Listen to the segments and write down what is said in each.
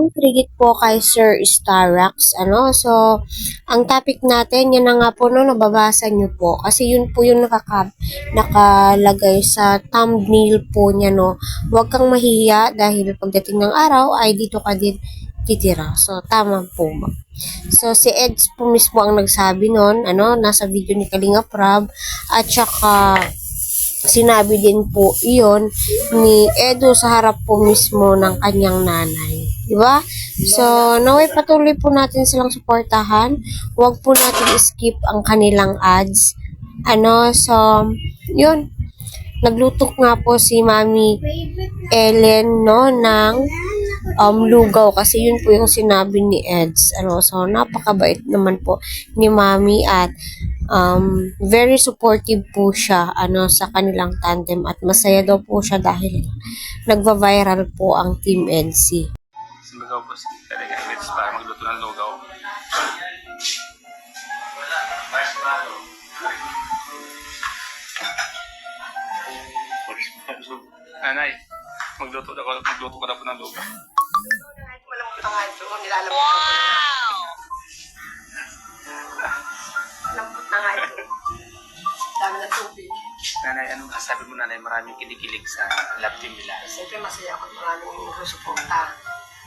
maraming frigid po kay Sir Starax. So, ang topic natin, yan na nga po, no, nababasa nyo po. Kasi yun po yung nakalagay sa thumbnail po niya, no. Huwag kang mahiya dahil pagdating ng araw ay dito ka din titira. So, tama po ba? So, si Eds po mismo ang nagsabi nun, nasa video ni Kalinga Prab, at saka sinabi din po iyon ni Edo sa harap po mismo ng kanyang nanay. Diba? So, naway patuloy po natin silang suportahan. Huwag po natin skip ang kanilang ads. So, yun. Nagluto nga po si Mami Ellen, no, ng lugaw. Kasi yun po yung sinabi ni Eds. So, napakabait naman po ni Mami at very supportive po siya sa kanilang tandem at masaya daw po siya dahil nagva-viral po ang Team NC. Lugaw po si Kalinga Eds para magluto ng lugaw. Nanay, magluto ka na po ng lugaw. Malambot na nga ito. Nilalambot ko na. Lambot na nga ito. Dami na tubig. Nanay, anong masasabi mo, nanay? Maraming kinikilig sa love team nila. Siyempre masaya ako. Maraming nagsusuporta.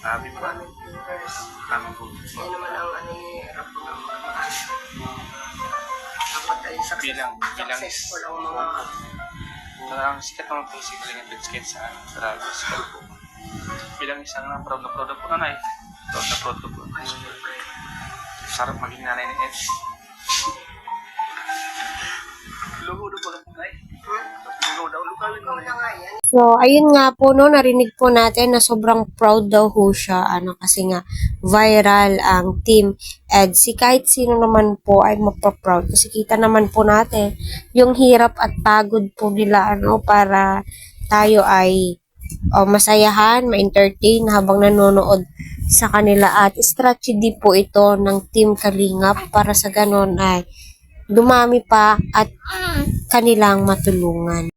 Maraming Maraming viewers. Maraming po. Yan naman ang dapat ay successful ang mga Parang sikat naman po si Kalinga Eds sa Dragos po. Bilang isang proud na po, nanay. Proud na po. Sarap maging nanay ni Eds. Lugaw daw po na, nanay. Lugaw daw. Lugawin mo na nga yan. So, ayun nga po, no, narinig po natin na sobrang proud daw ho siya, kasi nga, viral ang Team Edsy. Kahit sino naman po ay mapaproud. Kasi kita naman po natin yung hirap at pagod po nila, para tayo ay masayahan, ma-entertain habang nanonood sa kanila. At strategy po ito ng Team Kalingap para sa ganon ay dumami pa at kanilang matulungan.